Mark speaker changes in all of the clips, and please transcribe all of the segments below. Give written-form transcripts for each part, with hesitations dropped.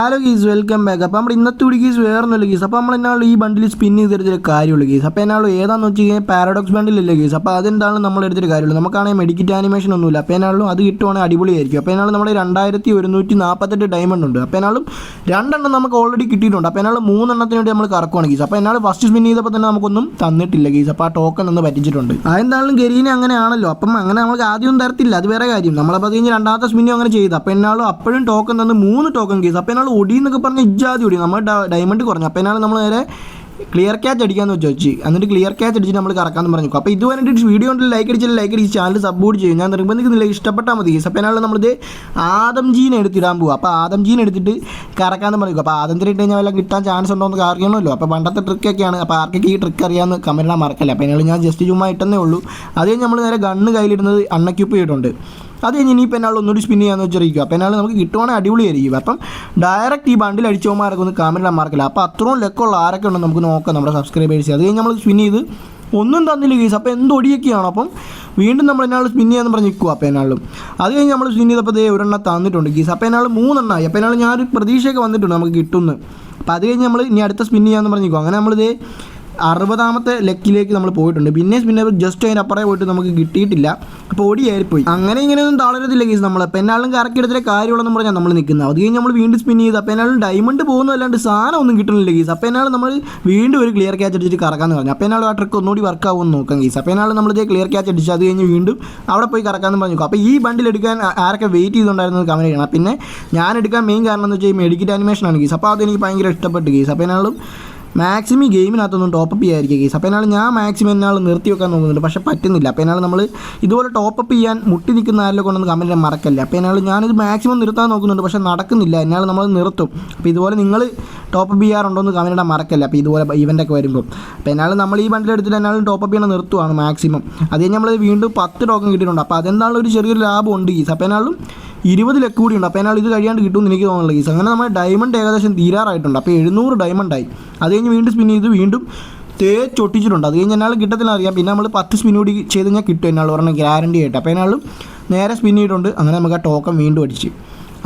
Speaker 1: Hello ഗീസ്, welcome back. അപ്പോൾ നമ്മുടെ ഇന്നത്തെ ഒരു ഗീസ് വേറൊന്നുമില്ല ഗീസ്. അപ്പോൾ നമ്മൾ എന്നാലും ഈ ബണ്ടിൽ സ്പിൻ ചെയ്തെടുത്തൊരു കാര്യമുള്ളൂ ഗീസ്. അപ്പോൾ എന്നാലും ഏതാണെന്ന് വെച്ച് കഴിഞ്ഞാൽ പാരഡോക്സ് ബണ്ടിലല്ലേ ഗീസ്. അപ്പോൾ അതെന്താണ് നമ്മൾ എടുത്തൊരു കാര്യമുള്ളൂ. നമുക്കാണെങ്കിൽ മെഡിക്കറ്റ് ആനിമേഷൻ ഒന്നുമില്ല. അപ്പോൾ എന്നാലും അത് കിട്ടുവാണെങ്കിൽ അടിപൊളിയായിരിക്കും. അപ്പോൾ എന്നാലും നമ്മുടെ 2148 ഡയമണ്ട് ഉണ്ട്. അപ്പോൾ എന്നാലും 2 എണ്ണം നമുക്ക് ഓൾറെഡി കിട്ടിയിട്ടുണ്ട്. അപ്പോൾ എന്നാലും 3 എണ്ണത്തിന് വേണ്ടി നമ്മൾ കറക്കുവാണ് ഗീസ്. അപ്പോൾ എന്നാലും ഫസ്റ്റ് സ്പിൻ ചെയ്തപ്പോൾ തന്നെ നമുക്കൊന്നും തന്നിട്ടില്ല ഗീസ്. അപ്പോൾ ആ ടോക്കൺ ഒന്ന് പറ്റിച്ചിട്ടുണ്ട്. അതെന്തായാലും ഗരീനെ അങ്ങനെയാണല്ലോ. അപ്പം അങ്ങനെ നമുക്ക് ആദ്യം തരത്തില്ല, അത് വേറെ കാര്യം. നമ്മളപ്പോൾ കഴിഞ്ഞ് രണ്ടാമത്തെ സ്പിന്നും അങ്ങനെ ചെയ്തു. അപ്പോൾ എന്നാലും അപ്പോഴും ടോക്കൺ തന്ന് 3 ടോക്കൺ ഗീസ്. അപ്പോൾ എന്നാലും ഒടി എന്നൊക്കെ പറഞ്ഞാൽ ഇജ്ജാതി ഒടി. നമ്മൾ ഡയമണ്ട് കുറഞ്ഞു. അപ്പോൾ എന്നാലും നമ്മൾ നേരെ ക്ലിയർ ക്യാച്ച് അടിക്കാമെന്ന് വെച്ച് എന്നിട്ട് ക്ലിയർ ക്യാച്ച് അടിച്ചിട്ട് നമ്മൾ കറക്കാമെന്ന് പറഞ്ഞു. അപ്പോൾ ഇത് വേണ്ടിയിട്ട് വീഡിയോ ഉണ്ടെങ്കിൽ ലൈക്ക് അടിച്ച് ചാനൽ സപ്പോർട്ട് ചെയ്യും. ഞാൻ നിർബന്ധിക്കുന്നില്ല, ഇഷ്ടപ്പെട്ടാൽ മതി. അപ്പോൾ എന്നാലും നമ്മളിത് ആദംജീനെ എടുത്തിടാൻ പോകും. അപ്പോൾ ആദംജീനെ എടുത്തിട്ട് കറക്കാമെന്ന് പറയും. അപ്പോൾ ആദംജിനെ ഇട്ട് കഴിഞ്ഞാൽ വല്ല കിട്ടാൻ ചാൻസ് ഉണ്ടോ എന്ന് അറിയണമല്ലോ. അപ്പോൾ പണ്ടത്തെ ട്രിക്കൊക്കെയാണ്. അപ്പോൾ ആർക്കൊക്കെ ഈ ട്രിക്ക് അറിയാമെന്ന് കമൻറ്റിടാൻ മറക്കല്ല. അപ്പോൾ എന്നാലും ഞാൻ ജസ്റ്റ് ചുമ്മാ ഇട്ടെന്നേ ഉള്ളൂ. അത് കഴിഞ്ഞ് നമ്മൾ നേരെ ഗണ്ണ് കയ്യിലിടുന്നത് അൺഎക്യൂപ്പ് ചെയ്തിട്ടുണ്ട്. അത് കഴിഞ്ഞ് ഇനിയിപ്പോൾ എന്നാൽ ഒന്നുകൂടി സ്പിൻ ചെയ്യാമെന്ന് വെച്ചിരിക്കും. അപ്പോൾ എന്നാൽ നമുക്ക് കിട്ടുവാണെങ്കിൽ അടിപൊളിയായിരിക്കും. അപ്പം ഡയറക്റ്റ് ഈ ബണ്ടിൽ അടിച്ചവന്മാരൊക്കെ ഒന്ന് കമൻറ്റിടാൻ മറക്കില്ല. അപ്പോൾ അത്രയും ലെക്കുള്ള ആരൊക്കെ ഉണ്ടെന്ന് നമുക്ക് നോക്കാം, നമ്മുടെ സബ്സ്ക്രൈബേഴ്സ്. അത് കഴിഞ്ഞ് നമ്മൾ സ്പിൻ ചെയ്ത് ഒന്നും തന്നില്ല ഗീസ്. അപ്പോൾ എന്തൊടിയൊക്കെയാണ്. അപ്പം വീണ്ടും നമ്മൾ എന്നാൾ സ്പിൻ ചെയ്യാമെന്ന് പറഞ്ഞ് നിൽക്കുക. അപ്പോൾ എന്നാളും അത് കഴിഞ്ഞ് നമ്മൾ സ്പിൻ ചെയ്തപ്പോൾ ഒരെണ്ണം തന്നിട്ടുണ്ട് ഗീസ്. അപ്പോൾ എന്നാൽ 3 എണ്ണമായി. അപ്പോൾ എന്നാൽ ഞാനൊരു പ്രതീക്ഷയൊക്കെ വന്നിട്ടുണ്ട് നമുക്ക് കിട്ടുമെന്ന്. അപ്പോൾ അത് കഴിഞ്ഞ് നമ്മൾ ഇനി അടുത്ത സ്പിൻ ചെയ്യാമെന്ന് പറഞ്ഞ് നിൽക്കുക. അങ്ങനെ നമ്മളിത് 60ാമത്തെ ലെക്കിലേക്ക് നമ്മൾ പോയിട്ടുണ്ട്. പിന്നെ ജസ്റ്റ് അതിൻ്റെ അപ്പുറേ പോയിട്ട് നമുക്ക് കിട്ടിയിട്ടില്ല. അപ്പോൾ ഓടിയായിപ്പോയി. അങ്ങനെ ഇങ്ങനെയൊന്നും താളരത്തില്ല ഗീസ്. നമ്മൾ അപ്പോൾ എന്നാലും കറക്കിയെടുത്തിലെ കാര്യമുള്ളതെന്ന് പറഞ്ഞാൽ നമ്മൾ നിൽക്കുന്നത്. അത് കഴിഞ്ഞ് നമ്മൾ വീണ്ടും സ്പിൻ ചെയ്ത് അപ്പോൾ എന്നാലും ഡയമണ്ട് പോകുന്നതല്ലാണ്ട് സാധനം ഒന്നും കിട്ടുന്നില്ല ഗീസ്. അപ്പോൾ എന്നാലും നമ്മൾ വീണ്ടും ഒരു ക്ലിയർ ക്യാച്ച് അടിച്ചിട്ട് കറക്കാമെന്ന് പറഞ്ഞു. അപ്പോൾ എന്നാലും ആ ട്രിക്ക് ഒന്നുകൂടി വർക്ക് ആവുമെന്ന് നോക്കാം ഗീസ്. അപ്പോൾ എന്നാലും നമ്മളിതേ ക്ലിയർ ക്യാച്ച് അടിച്ച് അത് കഴിഞ്ഞ് വീണ്ടും അവിടെ പോയി കറക്കാമെന്ന് പറഞ്ഞു. അപ്പോൾ ഈ ബണ്ടിൽ എടുക്കാൻ ആരൊക്കെ വെയിറ്റ് ചെയ്തുകൊണ്ടായിരുന്നത് കമൻറ്റ് ചെയ്യണം. പിന്നെ ഞാൻ എടുക്കാൻ മെയിൻ കാരണം എന്ന് വെച്ചാൽ ഈ മെഡിക്കറ്റ് ആനിമേഷനാണ് ഗീസ്. അപ്പോൾ അതെനിക്ക് ഭയങ്കര ഇഷ്ടപ്പെട്ടു ഗീസ്. അപ്പോൾ എന്നാലും മാക്സിമം ഗെയിമിനകത്തൊന്നും ടോപ്പപ്പ് ചെയ്യാതിരിക്കുക ഗീസ്. അപ്പോൾ എന്നാൽ ഞാൻ മാക്സിമം എന്നാൽ നിർത്തി വെക്കാൻ നോക്കുന്നുണ്ട്, പക്ഷേ പറ്റുന്നില്ല. അപ്പോൾ എന്നാൽ നമ്മൾ ഇതുപോലെ ടോപ്പപ്പ് ചെയ്യാൻ മുട്ടി നിൽക്കുന്ന ആരെല്ലാം കൊണ്ടൊന്ന് കമൻറ്റ് ചെയ്യാൻ മറക്കല്ല. അപ്പോൾ എന്നാൽ ഞാനിത് മാക്സിമം നിർത്താൻ നോക്കുന്നുണ്ട്, പക്ഷേ നടക്കുന്നില്ല. എന്നാൽ നമ്മൾ നിർത്തും. അപ്പോൾ ഇതുപോലെ നിങ്ങൾ ടോപ്പപ്പ് ചെയ്യാറുണ്ടോ എന്ന് കമൻറ്റ് ചെയ്യാൻ മറക്കല്ല. അപ്പോൾ ഇതുപോലെ ഇവൻ്റൊക്കെ വരുമ്പോൾ അപ്പോൾ എന്നാൽ നമ്മൾ ഈ ബണ്ടിൽ എടുത്തിട്ട് എന്നാലും ടോപ്പപ്പ് ചെയ്യണം നിർത്തുവാണ് മാക്സിമം. അത് കഴിഞ്ഞ് നമ്മൾ വീണ്ടും 10 ടോക്കൺ കിട്ടിയിട്ടുണ്ട്. അപ്പോൾ അതെന്താണെങ്കിലും ഒരു ചെറിയൊരു ലാഭം ഉണ്ട് ഗീസ്. അപ്പോൾ എന്നാലും 20 ലെക്ക് കൂടിയുണ്ട്. അപ്പോൾ എന്നാൽ ഇത് കഴിയാണ്ട് കിട്ടുമെന്ന് എനിക്ക് തോന്നുന്നില്ല ഗീസ്. അങ്ങനെ നമ്മൾ ഡയമണ്ട് ഏകദേശം തീരാറായിട്ടുണ്ട്. അപ്പോൾ 700 ഡയമണ്ടായി. അത് കഴിഞ്ഞ് വീണ്ടും സ്പിൻ ചെയ്ത് വീണ്ടും തേച്ചൊട്ടിച്ചിട്ടുണ്ട്. അത് കഴിഞ്ഞ് എന്നാലും കിട്ടത്തില്ല അറിയാം. പിന്നെ നമ്മൾ 10 സ്പിൻ കൂടി ചെയ്ത് കഴിഞ്ഞാൽ കിട്ടും എന്നാലും പറഞ്ഞാൽ ഗ്യാരണ്ടി ആയിട്ട്. അപ്പോൾ എന്നാലും നേരെ സ്പിൻ ചെയ്തിട്ടുണ്ട്. അങ്ങനെ നമുക്ക് ആ ടോക്കൺ വീണ്ടും അടിച്ച്.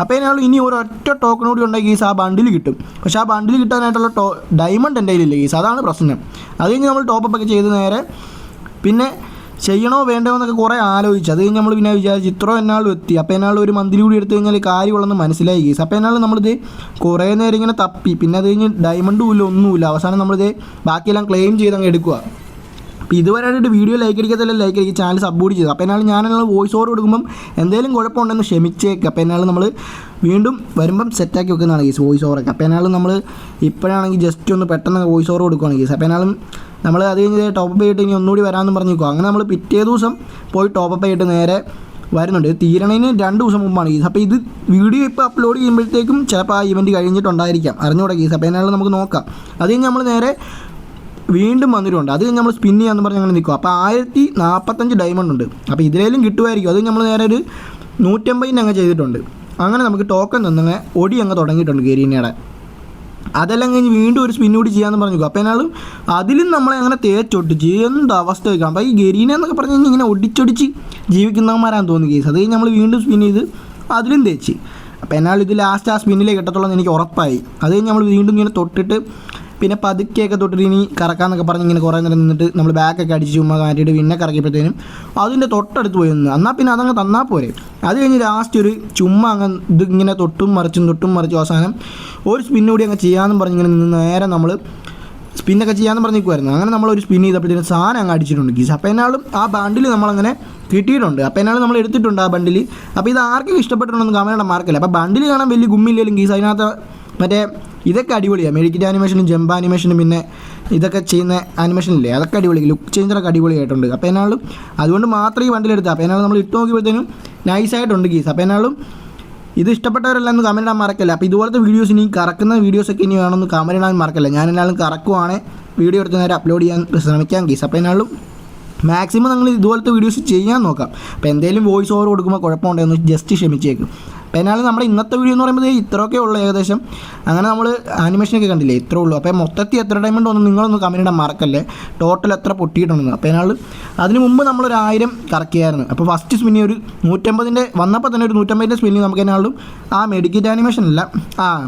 Speaker 1: അപ്പോൾ എന്നാലും ഇനി ഒരൊറ്റ ടോക്കൺ കൂടി ഉണ്ടെങ്കിൽ ഗീസ് ആ ബണ്ടിൽ കിട്ടും. പക്ഷേ ആ ബണ്ടിൽ കിട്ടാനായിട്ടുള്ള ഡയമണ്ട് എൻ്റെ കയ്യിലില്ല ഗീസ്. അതാണ് പ്രശ്നം. അത് കഴിഞ്ഞ് നമ്മൾ ടോപ്പപ്പൊക്കെ ചെയ്ത് നേരെ പിന്നെ ചെയ്യണോ വേണ്ടോ എന്നൊക്കെ കുറേ ആലോചിച്ചു. അത് കഴിഞ്ഞ് നമ്മൾ പിന്നെ വിചാരിച്ചു ഇത്രയും എന്നാളും എത്തി. അപ്പോൾ എന്നാളും ഒരു മന്തിൽ കൂടി എടുത്തു കഴിഞ്ഞാൽ കാര്യമുള്ളതെന്ന് മനസ്സിലായി ഗീസ്. അപ്പോൾ എന്നാലും നമ്മളിത് കുറേ നേരം ഇങ്ങനെ തപ്പി. പിന്നെ അത് കഴിഞ്ഞ് ഡയമണ്ടും ഇല്ല ഒന്നുമില്ല. അവസാനം നമ്മളിത് ബാക്കിയെല്ലാം ക്ലെയിം ചെയ്ത് അങ്ങ് എടുക്കുക. അപ്പോൾ ഇതുവരെയായിട്ട് വീഡിയോ ലൈക്ക് അടിക്കത്തില്ല, ലൈക്ക് അടിക്കുക, ചാനൽ സപ്പോർട്ട് ചെയ്തു. അപ്പോൾ എന്നാലും ഞാനെന്നാൽ വോയിസ് ഓവർ കൊടുക്കുമ്പം എന്തെങ്കിലും കുഴപ്പമുണ്ടെന്ന് ക്ഷമിച്ചേക്കുക. അപ്പോൾ എന്നാലും നമ്മൾ വീണ്ടും വരുമ്പം സെറ്റാക്കി വെക്കുന്നതാണ് ഗീസ് വോയിസ് ഓവറൊക്കെ. അപ്പോൾ എന്നാലും നമ്മൾ ഇപ്പോഴാണെങ്കിൽ ജസ്റ്റ് ഒന്ന് പെട്ടെന്ന് വോയിസ് ഓവർ കൊടുക്കുകയാണ് ഗീസ്. അപ്പോൾ എന്നാലും നമ്മൾ അത് കഴിഞ്ഞ് ടോപ്പപ്പ് ചെയ്തിട്ട് ഇനി ഒന്നുകൂടി വരാമെന്ന് പറഞ്ഞു നിൽക്കുക. അങ്ങനെ നമ്മൾ പിറ്റേ ദിവസം പോയി ടോപ്പപ്പ് ചെയ്തിട്ട് നേരെ വരുന്നുണ്ട്. തീരണതിന് 2 ദിവസം മുമ്പാണ് ഗീസ്. അപ്പോൾ ഇത് വീഡിയോ ഇപ്പോൾ അപ്ലോഡ് ചെയ്യുമ്പോഴത്തേക്കും ചിലപ്പോൾ ആ ഇവൻറ്റ് കഴിഞ്ഞിട്ടുണ്ടായിരിക്കാം, അറിഞ്ഞുകൂടെ ഗീസ്. അപ്പോൾ എന്നാലും നമുക്ക് നോക്കാം. അത് കഴിഞ്ഞ് നമ്മൾ നേരെ വീണ്ടും വന്നിട്ടുണ്ട്. അത് കഴിഞ്ഞ് നമ്മൾ സ്പിൻ ചെയ്യാമെന്ന് പറഞ്ഞ് അങ്ങനെ നിൽക്കും. അപ്പോൾ 1045 ഡയമണ്ട് ഉണ്ട്. അപ്പോൾ ഇതിലേലും കിട്ടുമായിരിക്കും. അത് നമ്മൾ നേരെ ഒരു 150 അങ്ങ് ചെയ്തിട്ടുണ്ട്. അങ്ങനെ നമുക്ക് ടോക്കൺ തന്നങ്ങ് ഒടി അങ്ങ് തുടങ്ങിയിട്ടുണ്ട് ഗരീനയുടെ. അതെല്ലാം കഴിഞ്ഞ് വീണ്ടും ഒരു സ്പിൻ കൂടി ചെയ്യാമെന്ന് പറഞ്ഞു. അപ്പോൾ എന്നാലും അതിലും നമ്മളെ അങ്ങനെ തേച്ചൊട്ടിച്ച് എന്ത് അവസ്ഥ വയ്ക്കാം. അപ്പോൾ ഈ ഗരീന എന്നൊക്കെ പറഞ്ഞു കഴിഞ്ഞാൽ ഇങ്ങനെ ഒടിച്ചൊടിച്ച് ജീവിക്കുന്നവന്മാരാന്ന് തോന്നുന്നു കേസ്. അത് കഴിഞ്ഞ് നമ്മൾ വീണ്ടും സ്പിൻ ചെയ്ത് അതിലും തേച്ച്. അപ്പോൾ എന്നാൽ ഇത് ലാസ്റ്റ് ആ സ്പിന്നിലേക്ക് കിട്ടത്തുള്ളൂ എന്ന് എനിക്ക് ഉറപ്പായി. അത് കഴിഞ്ഞ് നമ്മൾ വീണ്ടും ഇങ്ങനെ തൊട്ടിട്ട് പിന്നെ പതുക്കെയൊക്കെ തൊട്ടിട്ട് ഇനി കറക്കാമെന്നൊക്കെ പറഞ്ഞ് ഇങ്ങനെ കുറേ നേരം നിന്നിട്ട് നമ്മൾ ബാക്കൊക്കെ അടിച്ച് ചുമ്മാ കാറ്റിയിട്ട് പിന്നെ കറക്കിയപ്പോഴത്തേനും അതിൻ്റെ തൊട്ടടുത്ത് പോയി നിന്ന്. എന്നാൽ പിന്നെ അതങ്ങ് തന്നാൽ പോരെ. അത് കഴിഞ്ഞ് ലാസ്റ്റ് ഒരു ചുമ്മാ അങ്ങ് ഇത് ഇങ്ങനെ തൊട്ടും മറിച്ചും അവസാനം ഒരു സ്പിൻ കൂടി അങ്ങ് ചെയ്യാമെന്നും പറഞ്ഞ് ഇങ്ങനെ നിന്ന് നേരെ നമ്മൾ സ്പിന്നൊക്കെ ചെയ്യാമെന്ന് പറഞ്ഞ് നിൽക്കുമായിരുന്നു. അങ്ങനെ നമ്മളൊരു സ്പിൻ ചെയ്തപ്പോഴത്തേനും സാധനം അങ്ങ് അടിച്ചിട്ടുണ്ട് ഗീസ്. അപ്പോൾ എന്നാലും ആ ബണ്ടിൽ നമ്മളങ്ങനെ കിട്ടിയിട്ടുണ്ട്. അപ്പോൾ എന്നാലും നമ്മൾ എടുത്തിട്ടുണ്ട് ആ ബണ്ടിൽ. അപ്പോൾ ഇത് ആർക്കും ഇഷ്ടപ്പെട്ടിട്ടുണ്ടെന്ന് കമൻറ്റ് മാർക്കല്ല. അപ്പോൾ ബണ്ടിൽ കാണാൻ വലിയ ഗുമ്മില്ലെങ്കിലും ഗീസ് അതിനകത്ത് മറ്റേ ഇതൊക്കെ അടിപൊളിയാണ്. മെഡിക്കറ്റ് ആനിമേഷനും ജമ്പ് ആനിമേഷനും പിന്നെ ഇതൊക്കെ ചെയ്യുന്ന ആനിമേഷനില്ലേ അതൊക്കെ അടിപൊളി, ലുക്ക് ചേഞ്ചറൊക്കെ അടിപൊളിയായിട്ടുണ്ട്. അപ്പോൾ എന്നാലും അതുകൊണ്ട് മാത്രമേ ഈ ബണ്ടിലെടുത്ത്. അപ്പോൾ എന്നാലും നമ്മൾ ഇട്ട് നോക്കിയപ്പോഴത്തേനും നൈസായിട്ടുണ്ട് ഗീസ്. അപ്പോൾ എന്നാലും ഇത് ഇഷ്ടപ്പെട്ടവരെല്ലാം ഒന്ന് കമൻറ്റ് ഇടാൻ മറക്കല്ല. അപ്പോൾ ഇതുപോലത്തെ വീഡിയോസ് ഇനി കറക്കുന്ന വീഡിയോസൊക്കെ ഇനി വേണമെന്ന് കമൻറ്റ് ഇടാൻ മറക്കല്ല. ഞാൻ എന്നാലും കറക്കുവാണ് വീഡിയോ എടുത്ത് നേരെ അപ്ലോഡ് ചെയ്യാൻ ശ്രമിക്കാം ഗീസ്. അപ്പോൾ എന്നാലും മാക്സിമം നിങ്ങൾ ഇതുപോലത്തെ വീഡിയോസ് ചെയ്യാൻ നോക്കാം. അപ്പോൾ എന്തെങ്കിലും വോയിസ് ഓവർ കൊടുക്കുമ്പോൾ കുഴപ്പമുണ്ടെന്ന് ജസ്റ്റ് ക്ഷമിച്ചേക്കും. അപ്പോൾ എന്നാലും നമ്മുടെ ഇന്നത്തെ വീഡിയോ എന്ന് പറയുമ്പോൾ ഇത്രയൊക്കെ ഉള്ളൂ ഏകദേശം. അങ്ങനെ നമ്മൾ ആനിമേഷനൊക്കെ കണ്ടില്ലേ, ഇത്രേ ഉള്ളൂ. അപ്പോൾ മൊത്തത്തിൽ എത്ര ഡയമണ്ട് ഒന്നും നിങ്ങളൊന്ന് കമൻറ്റ് ഇടാൻ മറക്കല്ലേ, ടോട്ടൽ എത്ര പൊട്ടിയിട്ടുണ്ടെന്ന്. അപ്പോൾ എന്നാൽ അതിന് മുമ്പ് നമ്മളൊരു 1000 കറക്കിയായിരുന്നു. അപ്പോൾ ഫസ്റ്റ് സ്പിന്നി ഒരു 150 വന്നപ്പോൾ തന്നെ ഒരു 150 സ്പിന്നി നമുക്ക് എന്നാലും ആ മെഡിക്കറ്റ് ആനിമേഷൻ അല്ല,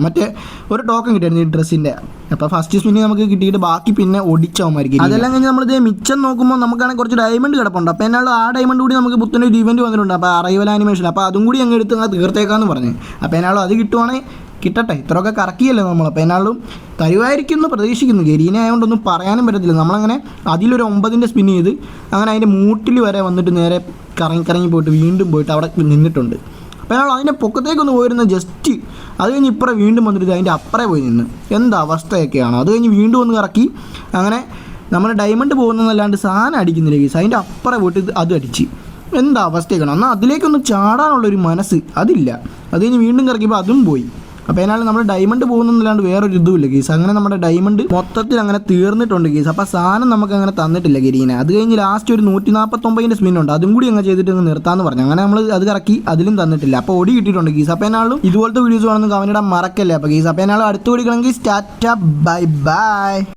Speaker 1: മറ്റേ ഒരു ടോക്കൺ കിട്ടിയായിരുന്നു ഈ ഡ്രസ്സിൻ്റെ. അപ്പോൾ ഫസ്റ്റ് സ്പിന്നി നമുക്ക് കിട്ടിയിട്ട് ബാക്കി പിന്നെ ഒടിച്ചാവുമായിരിക്കും. അതെല്ലാം കഴിഞ്ഞ് നമ്മളിത് മിച്ചം നോക്കുമ്പോൾ നമുക്കാണെങ്കിൽ കുറച്ച് ഡയമണ്ട് കിടപ്പുണ്ട്. അപ്പോൾ എന്നാൽ ആ ഡയമണ്ട് കൂടി നമുക്ക് പുത്തനൊരു ഇവൻറ്റ് വന്നിട്ടുണ്ട്, അപ്പോൾ അറൈവൽ ആനിമേഷൻ. അപ്പോൾ അതും കൂടി അങ്ങ് എടുത്ത് അങ്ങ് തീർത്തേക്കാന്ന് പറഞ്ഞു. അപ്പോൾ എന്നാലും അത് കിട്ടുവാണെങ്കിൽ കിട്ടട്ടെ, ഇത്രയൊക്കെ കറക്കിയല്ലേ നമ്മൾ. അപ്പോൾ എന്നാലും തരുമായിരിക്കും എന്ന് പ്രതീക്ഷിക്കുന്നു. ഗരീനെ ആയതുകൊണ്ടൊന്നും പറയാനും പറ്റത്തില്ല. നമ്മളങ്ങനെ അതിലൊരു 9 സ്പിൻ ചെയ്ത് അങ്ങനെ അതിൻ്റെ മൂട്ടിൽ വരെ വന്നിട്ട് നേരെ കറങ്ങി പോയിട്ട് വീണ്ടും പോയിട്ട് അവിടെ നിന്നിട്ടുണ്ട്. അപ്പോൾ എന്നാൽ അതിൻ്റെ പൊക്കത്തേക്കൊന്ന് പോയിരുന്ന ജസ്റ്റ് അത് കഴിഞ്ഞ് ഇപ്പറേ വീണ്ടും വന്നിട്ട് അതിൻ്റെ അപ്പറേ പോയി നിന്ന് എന്താ അവസ്ഥയൊക്കെയാണ്. അത് കഴിഞ്ഞ് വീണ്ടും ഒന്ന് കറക്കി അങ്ങനെ നമ്മൾ ഡയമണ്ട് പോകുന്നതല്ലാണ്ട് സാധനം അടിക്കുന്നില്ല കേസ്. അതിൻ്റെ അപ്പറേ പോയിട്ട് അത് അടിച്ച് എന്താ അവസ്ഥയൊക്കെയാണ്. എന്നാൽ അതിലേക്കൊന്ന് ചാടാനുള്ളൊരു മനസ്സ് അതില്ല. അത് കഴിഞ്ഞ് വീണ്ടും കറക്കിയപ്പോൾ അതും പോയി. അപ്പോൾ അതിനാണ് നമ്മൾ ഡയമണ്ട് പോകുന്നതല്ലാണ്ട് വേറൊരു ഇതുമില്ല കേസ്. അങ്ങനെ നമ്മുടെ ഡയമണ്ട് മൊത്തത്തിൽ അങ്ങനെ തീർന്നിട്ടുണ്ട് കേസ്. അപ്പോൾ സാധനം നമുക്ക് അങ്ങനെ തന്നിട്ടില്ല ഗരീനെ. അത് കഴിഞ്ഞ് ലാസ്റ്റ് ഒരു 149 സ്പിന്നുണ്ട്, അതും കൂടി അങ്ങ് ചെയ്തിട്ട് അങ്ങ് നിർത്താമെന്ന് പറഞ്ഞു. അങ്ങനെ നമ്മൾ അത് കറക്കി, അതിലും തന്നിട്ടില്ല. അപ്പോൾ ഒടി കിട്ടിയിട്ടുണ്ട് കേസ്. അപ്പോൾ എന്നാലും ഇതുപോലത്തെ വീഡിയോസ് വേണമെന്ന് കമൻറ്റ് ഇടാൻ മറക്കല്ലേ. അപ്പോൾ കേസ് അപ്പോൾ എന്നാലും അടുത്ത് ഓടിക്കണമെങ്കിൽ സ്റ്റാറ്റ ബൈ ബൈ.